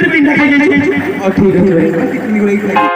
Plate तीन खाई जाइए ठीक है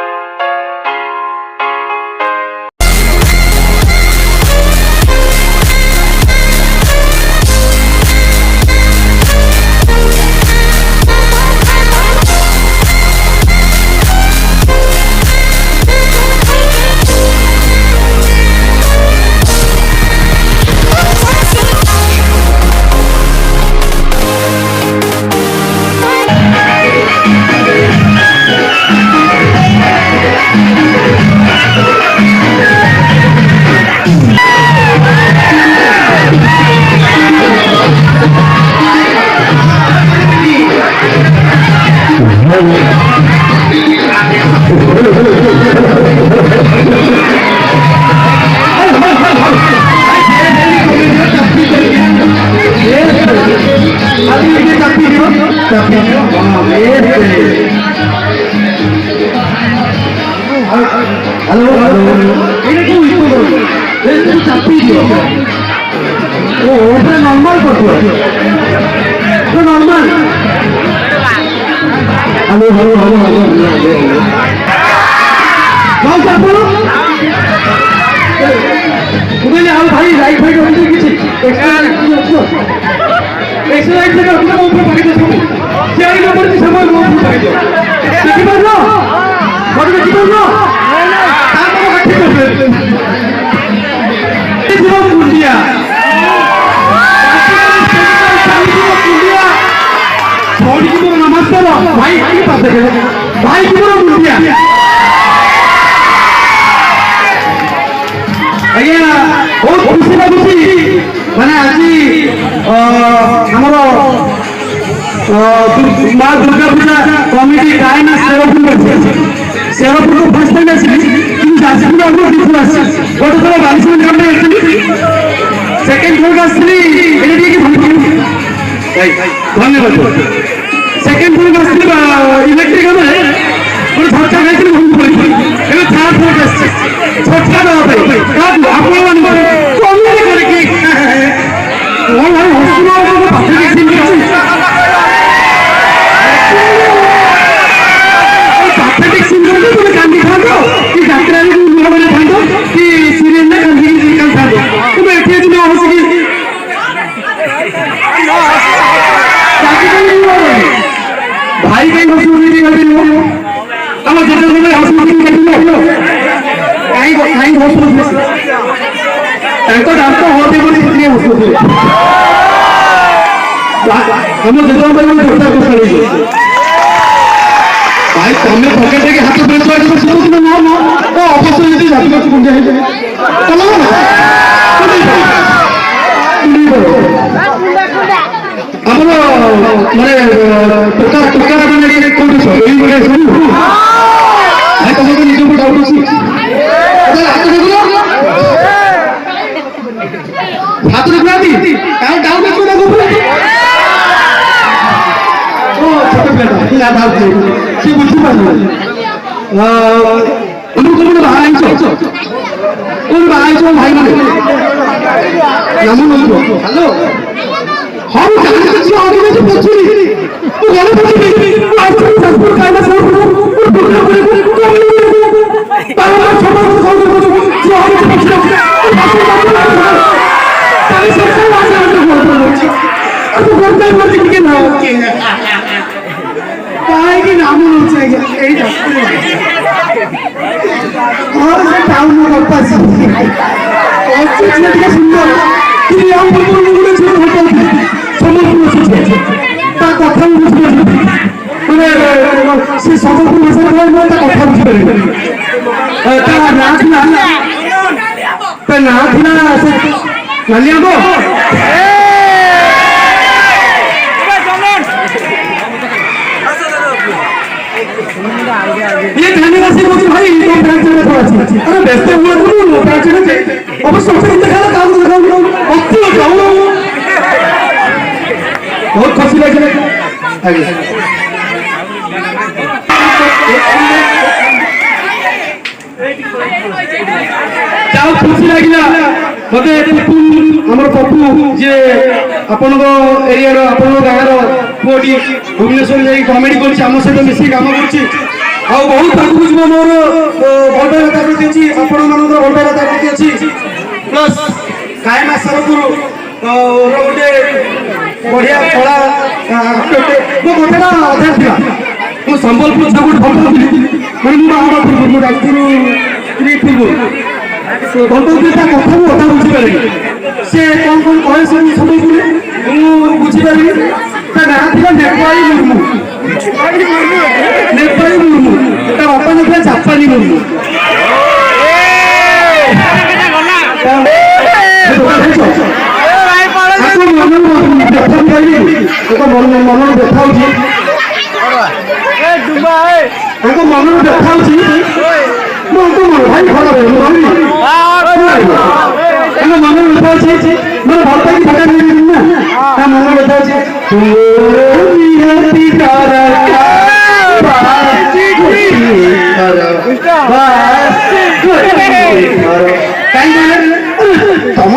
हेलो এটা কি হইতো এই চাপি দিও ও ওটা নরমাল করছো তো নরমাল हेलो हेलो हेलो कौन सा बोलो उन्हें हम भाई राइट भाई को किसी एक्सरसाइज से अपना ऊपर पकड़ दो क्या ही नंबर की सामान ऊपर पकड़ दो किसी बात ना और किसी बात ना आप को ठीक हो गए इस बार मुंडिया छोड़ की तो नमस्ते भाई की बात है भाई की तो मुंडिया ଆଜ୍ଞା ବହୁତ ଖୁସି ଲାଗୁଛି ମାନେ ଆଜି ଆମର ମା ଦୁର୍ଗା ପୂଜା କମିଟି କାହିଁନା ସେରପୁର ସେରପୁରକୁ ଫାର୍ଷ୍ଟ ଟାଇମ୍ ଆସିଲି କିନ୍ତୁ ଯାଜପୁର ଆମର ଦିଥର ଆସିଛି ଗୋଟେ ଥର ବାଲିଶୁଣି ଗ୍ରାମରେ ଆସିଥିଲି ସେକେଣ୍ଡ ଥରକୁ ଆସିଥିଲି ଏଇଟା ଟିକେ ଧନ୍ୟବାଦ ସେକେଣ୍ଡ ଥରକୁ ଆସିଥିଲି ଇଲେକ୍ଟ୍ରିକ୍ କାମରେ ଗୋଟେ ଝଟକା ଖାଇଥିଲି ଭଙ୍ଗି ପଡ଼ିଥିଲି ଏବେ ଥାର୍ଡ ଥରକୁ ଆସିଛି ଝଟକା ଦେବା ପାଇଁ ଆପଣମାନଙ୍କୁ କମେଡି କରିକି ମୋ ଭାଇ ହସୁନାହାନ୍ତି ପାଖରେ ସିନ୍ ଅଛି ପାଥେଟିକ୍ ସିନ୍ କରିକି ତୁମେ କାନ୍ଦିଥାନ୍ତ କି ଯାତ୍ରାରେ ନୂଆ ବନେଇଥାନ୍ତ କି ସିରିଏଲରେ କାନ୍ଦିକି କାନ୍ଦିଥାନ୍ତ ତୁମେ ଏଠି ଆଜି ନ ହସିକି ଭାଇ କାହିଁ ହସୁନି କହିବି ଆମ ଯେତେବେଳେ ହସୁନି କାହିଁକି ହସୁନି ତାଙ୍କ ଦାନ୍ତ ହଳଦୀ ବୋଲି ସେଥିରେ ହସୁଥିଲେ ଆମ ଯେତେବେଳେ ଚୋଟା କଷାଳି ଭାଇ ତମେ ପକେଟ କି ହାତ ବେଞ୍ଚ ଶିଖୁଥିଲେ ନା ଅବଶ୍ୟ ଯଦି ଜାତି ଗଛ କୁଣ୍ଡିଆ ହେଇଯାଏ ଆମର ମାନେ ଟୋକା ମାନେ କୋଉଠି ଏଇ ଗୋଟେ ସବୁ ଭାଇ ତମକୁ ନିଜକୁ ଡାଉଟ୍ ଅଛି ହାତ ଦେଖୁନ हाथ रुकनाती काहे डाउन में क्यों ना घूम रहे ओ छोटे बेटा क्या बात है ये बुझी बात है उनको बोलो बाहर आइছো कौन बाहर आइছো भाई माने नाम बोलो हेलो हम जाने से जो आगे से पूछली तू गले पूछली आज संस्कृत का ना सब बाबा छोटा छोटा जो आगे से पूछला सारे सरकार वाले अंदर बोल रहे हैं अब बोलते हैं मत के नाम के काहे के नाम नहीं चाहिए यही जाते और से टाउन में करता है और चीज का सुंदर कि हम बोल बोल छोड़ होता है समझ से ता कथा बुझे মানে সে সম্পূর্ণ ভাষা বলবো তা কথা বুঝতে পারি তা নাচ না তা নাচ না नालियाबो ये धन्यवाद से मुझे भाई तो ब्रांच में थोड़ा सी अरे व्यस्त हुआ तो नो ब्रांच में अब सब से दिखा काम दिखाओ अति जाओ बहुत खुशी लगे आगे जाओ खुशी लगिला मते पप्पू हमर पप्पू जे आपन एरिया रो आपन गाँव रो पुटी भुवनेश्वर जाई कॉमेडी करछि हम सहित मिसी काम करछि आ बहुत आगु जीव मोर भलपाइबाता प्रति अछि आपण मानकर भलपाइबाता प्रति अछि प्लस काय मासर गुरु गोटे बढ़िया कला मो कथा अधा थिला मो संबलपुर जो गोटे भल पाउली मैं बाहर मु डाक्टर स्त्री फिल्म भल ता कथा मु अधा बुझी पारे से कौन कहे सब मु बुझी पारे ता ना थिला नेपाली मुर्मू ता बापा ना जापानी मुर्मू मन देखा मन देखा भाई खराब मन देखा मैं भल पाई फटा ना मन देखा तुम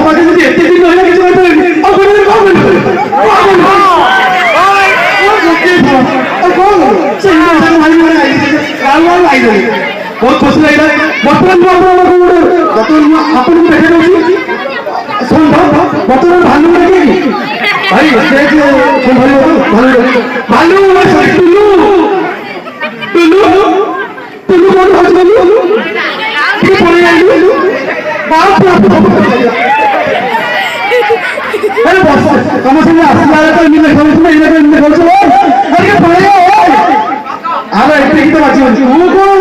बाटे मुझे एत दिन रहा किसी बहुत खुश लगे बर्तमान आपको देखे बर्तमान भालू लगे भाई भालू टुलू टुलू अरे तुम संगे आसला तो इन्हें अरे गीत बाजी कौन कौन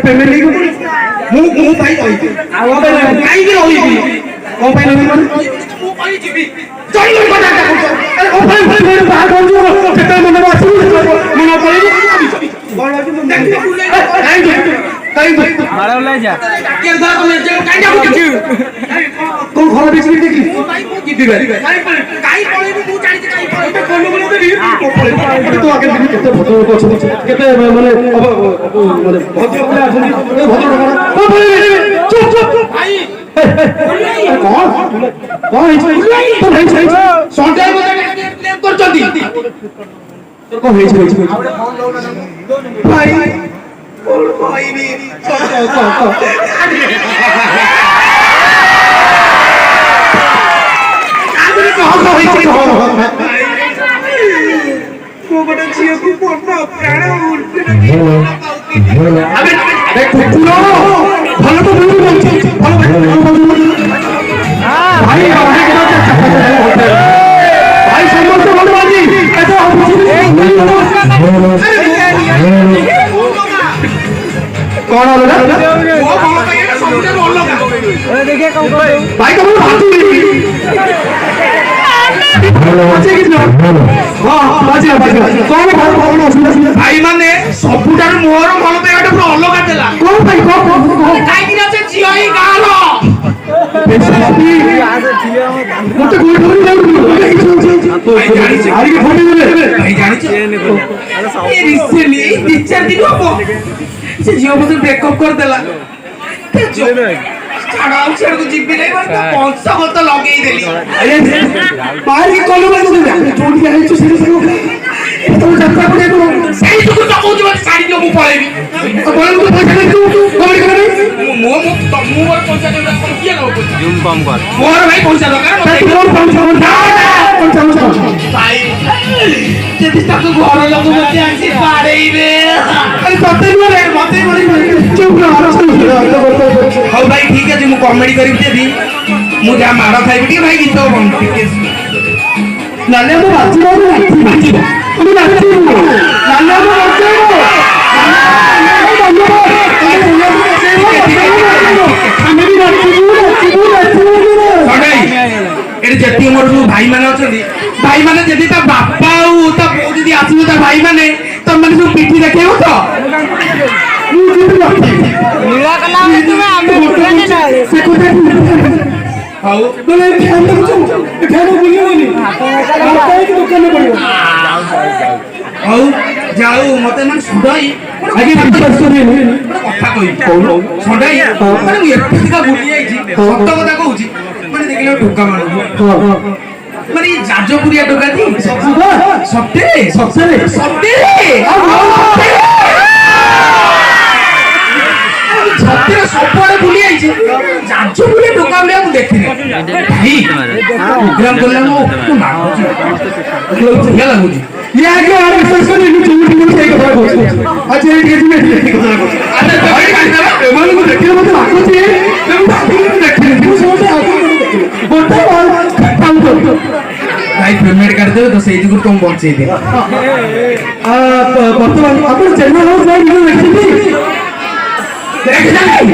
पेमेंट भाई माने सबुठार मोर भल पाइबाटा पूरा अलग देला कोन भाई काई ना से जियो ही गालो मते गोल गोल आई के फोटो देले भाई जानि छे ए रिसेली टीचर दिन हो से जियो मते ब्रेकअप कर देला छाड़ाऊ छेड़ को जिब्बी नहीं बस तो 500 तो लगे ही देली अरे बाहर की कॉल में तो जोड़ के आई तो सीधे तो जत्ता को देखो सही तो कुछ को जो साड़ी जो मुंह पड़ेगी तो बोले तो पैसा दे तू कमेंट कर मो तो मुंह और पैसा दे कौन किया लो जूम कम कर मोर भाई पैसा दरकार मत मोर भाई जेदी तक घर लोग मते आसी पारेइबे अरे तते मते चुप रह हाउ भाई ठीक है मु कॉमेडी करी देबी मु जा मार खाइबी कि भाई गीत बन नाले मु बाची मु नाची नाले मु जति मोर जो भाई माने अछंदी भाई माने जदी ता बापा उ ता जदी आसी ता भाई माने त माने जो पीठी देखेबो तो नीला कला तुमे आमे उठने ना से कोते हाउ बोले ध्यान रखो ध्यान भूलियोनी काई की दुकान में पड़ियो ହଉ ଯାଉ ମତେ ମାନେ ସଦାଇ ଆଜ୍ଞା ବିଶ୍ୱାସ କରିବେନି କଥା କହିବି କହୁନ ସଦାଇ ମାନେ ମୁଁ ଏଠିକା ବୁଲି ଯାଇଛି ସତ କଥା କହୁଛି ମାନେ ଦେଖିଲେ ଟୋକା ମାନଙ୍କୁ ମାନେ ଯାଜପୁରିଆ ଟୋକା ଟି ସତରେ ସତରେ ସତରେ ସତରେ ସବୁଆଡେ ବୁଲି ଯାଇଛି ଯାଜପୁରିଆ ଟୋକା ଭଳିଆ ମୁଁ ଦେଖିନି ଭାଇ ପ୍ରୋଗ୍ରାମ କଲେ ମୁଁ ଲାଗୁଛି ଲାଗୁଛି ये आगे और विश्वास करेंगे चुम्बी से एक बार बोलते हैं अच्छा ये कैसे मैं एक बार बोलते हैं अरे भाई मैंने को देखने में तो आपको चाहिए मैं बाकी नहीं देखने मुझे समझ आता है बोलता है काम कर भाई पेमेंट कर दो तो सही को तुम पहुंचे दे वर्तमान अपन चैनल हाउस लाइन में देखिए देख जाई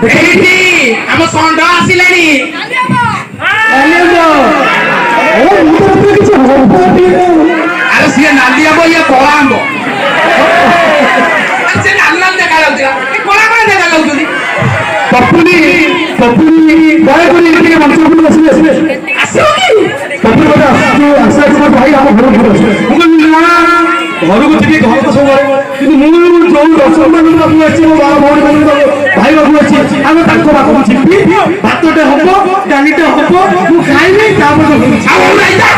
देखी हम सोंडा आसिलानी आले तो ओ मुझे तो कुछ हो अरे सिया नालिया बो या कोला आंबो से नाल नाल देखा लाउतिला ए कोला कोला देखा लाउतुली पप्पुनी बाय कोनी के मंच पर बसले आसोगी पप्पू बड़ा आशा के भाई हम घर घर मुझे ना घर को ठीक घर को सब কিন্তু ମୁଁ ଯୋଉ ରସମାନ ବାବୁ ଅଛି ମୋ ବାବା ଭଉଣୀ ମାନେ ଭାଇ ବାବୁ ଅଛି ଆମେ ତାଙ୍କ ପାଖକୁ ଯିବି ଭାତଟେ ହବ ଡାଲିଟେ ହବ ମୁଁ ଖାଇବି ତାପରେ ଆଉ ରାଇତା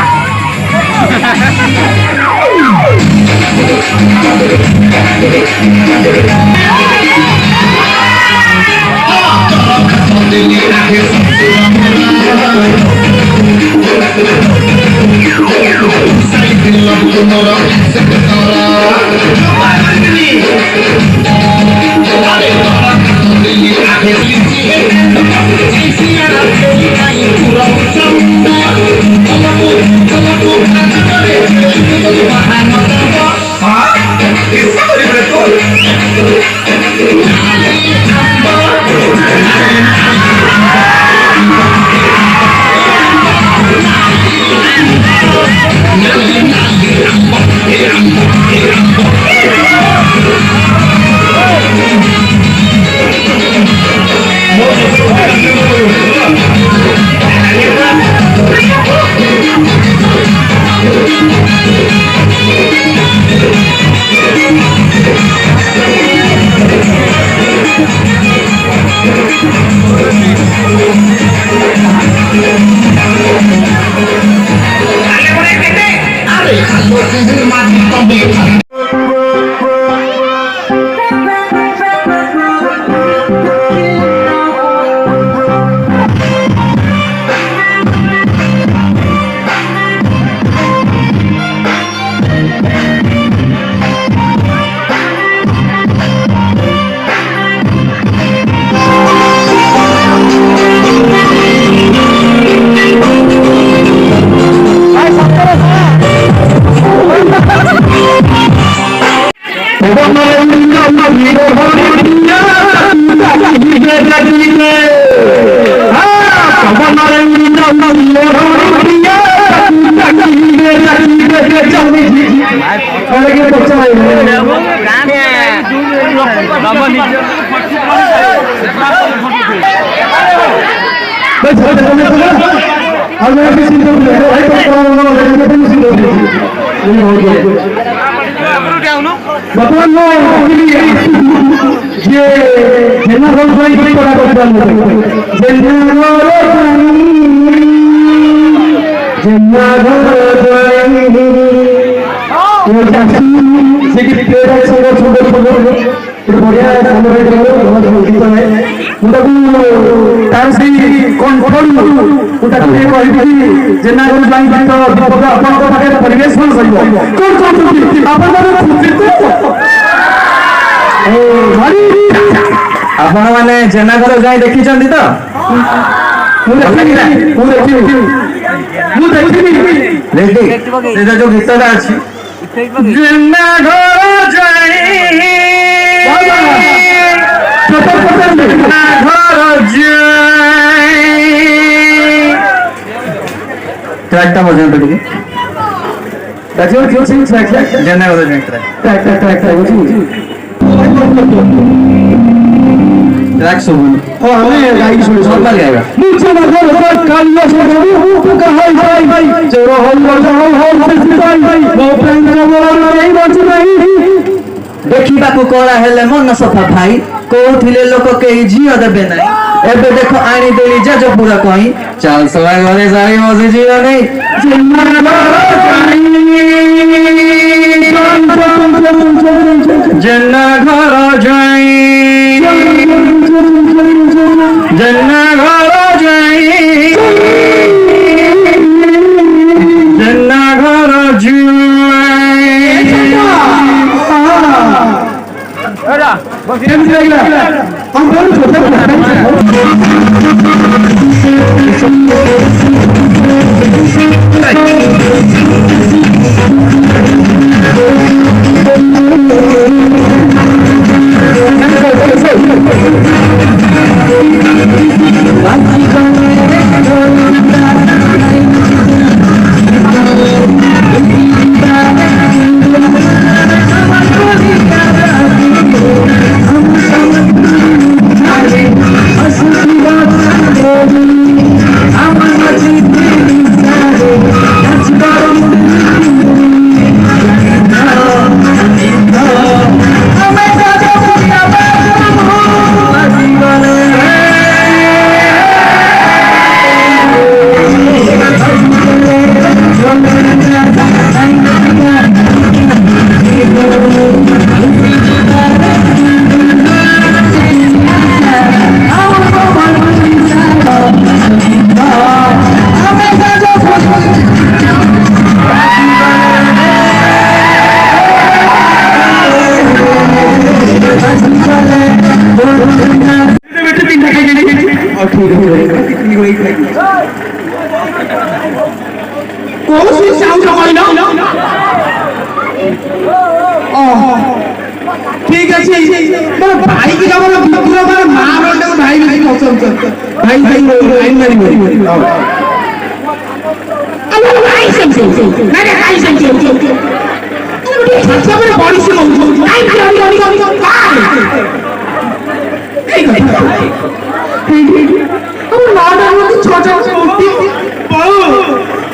आपण मैंने जेनाघर जाए देखी तो जो गीतटा अच्छी ट्रैकटा बजाऊ तो जेनाघर ट्रैक सुन और हमें गाई सुन सब लग जाएगा मुझे ना घर कालिया से भाई भाई ଦେଖିବାକୁ କଳା ହେଲେ ମନ ସଫା ଭାଇ କହୁଥିଲେ ଲୋକ କେହି ଝିଅ ଦେବେ ନାହିଁ ଏବେ ଦେଖ ଆଣିଦେଲି ଯାଜପୁର କହି ଚାଲସଳା ଘରେ ଯାଇ ବସି ଝିଅ ନେଇ ଜେନା ଘର ଯାଇ ଜେନା ଘର ଯାଇ ଜେନା ଘର କେମିତି ଲାଗିଲା ଆମ ঠিক আছে ভাই কি আমার মা বলতে ভাই ভাই পছন্দ ভাই ভাই আইন মারি আমার ভাই সেমসে মানে ভাই সেমসে আচ্ছা মানে বড়ি সে আই এই কথা আমার নাটার মধ্যে ছোট মূর্তি বড়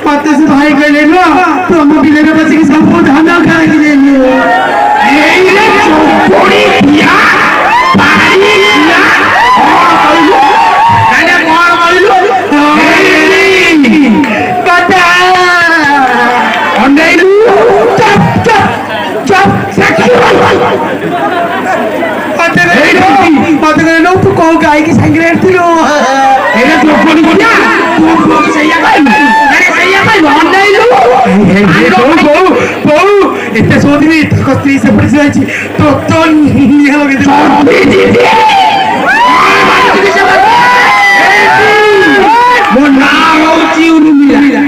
পাতে সে ভাই গেলে না তো আমার বিলের কাছে কি সব ধানা খাই দিলে এই রে পড়ে দিয়া পানি দিয়া আরে বড় বলিল কথা অনেক চপ চপ চপ সাকি পাতে নো তো কো গায় কি সঙ্গে ছিল এরে তো ফোন করিয়া তুই সেইয়া কই আরে সেইয়া কই অনেক বউ এতে সোদিনি তার স্ত্রী সে পড়ে যাচ্ছে তো তো নিয়ে লগে মো নাম হচ্ছে উরুমিরা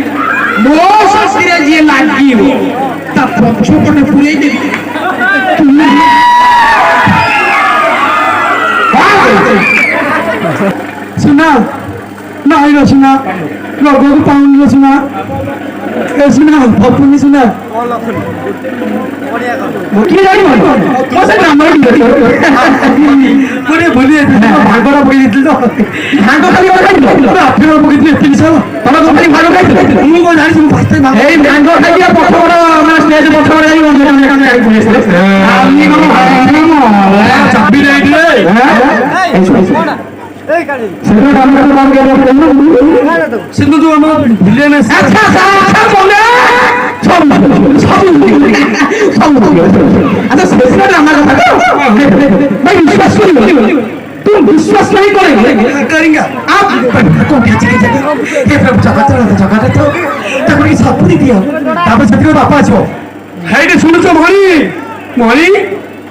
মো শাস্ত্রে যে লাগিব তা পছপটে পুরাই দেবি শোনা না হইল শোনা লগু পাউন শোনা শোনা ভপুনি শোনা কি জানি কত নাম্বার পরে বলি ভাগরা বই দিছিল তো ভাগ খালি কথা আপনি বই দিছিল তোমরা তো খালি ভাগ খাইছো তুমি কোন জানিস ফাস্ট টাইম এই ভাগ খাইয়া পছবড় আমরা স্টেজ পছবড় যাই বন্ধ আমি এখানে আই বলেছি আপনি কোন চাবি নাই দিলে এই কালি সেটা আমরা তো নাম গেল সিন্ধু তো আমার ভিলেন আছে আচ্ছা আচ্ছা বলে अच्छा सेसर हमारा था भाई विश्वास करिए तुम विश्वास नहीं करेंगे करेंगे आप को कैसे ये जगह तो तक की सब पूरी दिया तब से तेरे बापा जो है रे सुनो तो मारी मारी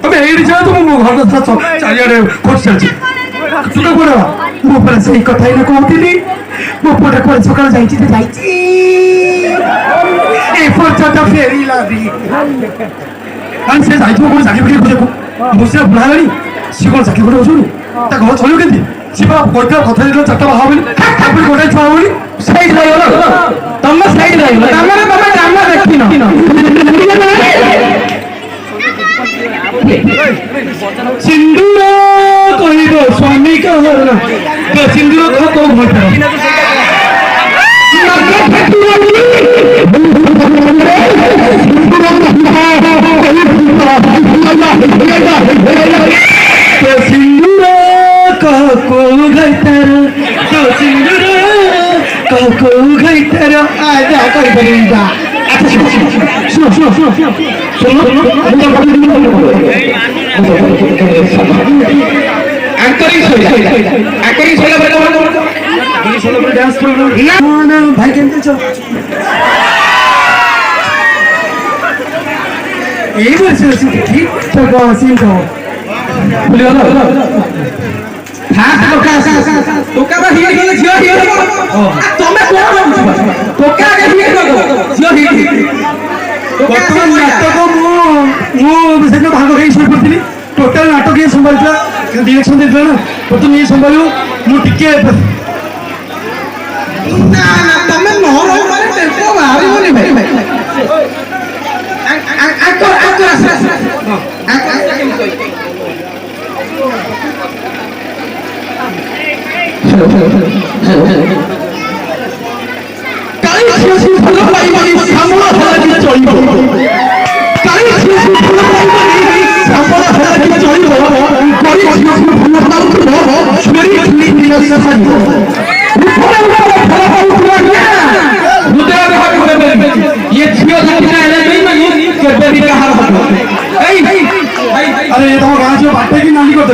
अबे हे रे जा तुम घर तो चारियाडे खोज चलछि तुका कोन मो पर सही कथाई न कहतिनी मो पर कोन सकाळ जाईछि ते जाईछि ए पछट फेरिला दी आन से जाईतो कोन जाके बिके खोजको मुसे बुलालानी सी कोन जाके कोन ओछुनी ता घर चलियो केंती सिबा कोइका कथा दिलो चट्टा बाहाबनी तापर कोडे छावनी साइड लाइलो तम साइड लाइलो तमरे बाबा जामना देखिनो सिंदूर कहिबो स्वामी का हरना तो सिंदूर को भटा ଘଇଟାର ଆଜା କରିପାରିବା। ଆଚ୍ଛା ଆଙ୍କରିଂ ସରିଲା ପରେ ଡ୍ୟାନ୍ସ ନା ଭାଇ କେମିତି ଅଛ? ଏଇ ବର୍ଷ ସିଂ ଭୁଲିଗଲ ଟୋକା ବା ହିଏ ଝିଅ ତମେ କଣ ଟୋକା ଆଗେ ହିଏ ଝିଅ ବର୍ତ୍ତମାନ ନାଟକ ମୁଁ ସେଦିନ ଭାଗ ହେଇ ଶୋଇପଡ଼ିଥିଲି। ଟୋଟାଲ ନାଟକ ଇଏ ସମ୍ଭାଳିଥିଲା, ଡିରେକ୍ସନ ଦେଇଥିଲା ନା, ପ୍ରଥମେ ଇଏ ସମ୍ଭାଳିବ। ମୁଁ ଟିକେ ତମେ ନ ରହୁ ମାନେ ଟେମ୍ପୋ ବାହାରିବନି ଭାଇ। अरे ये तो गाँव जो बाटे की नाली करते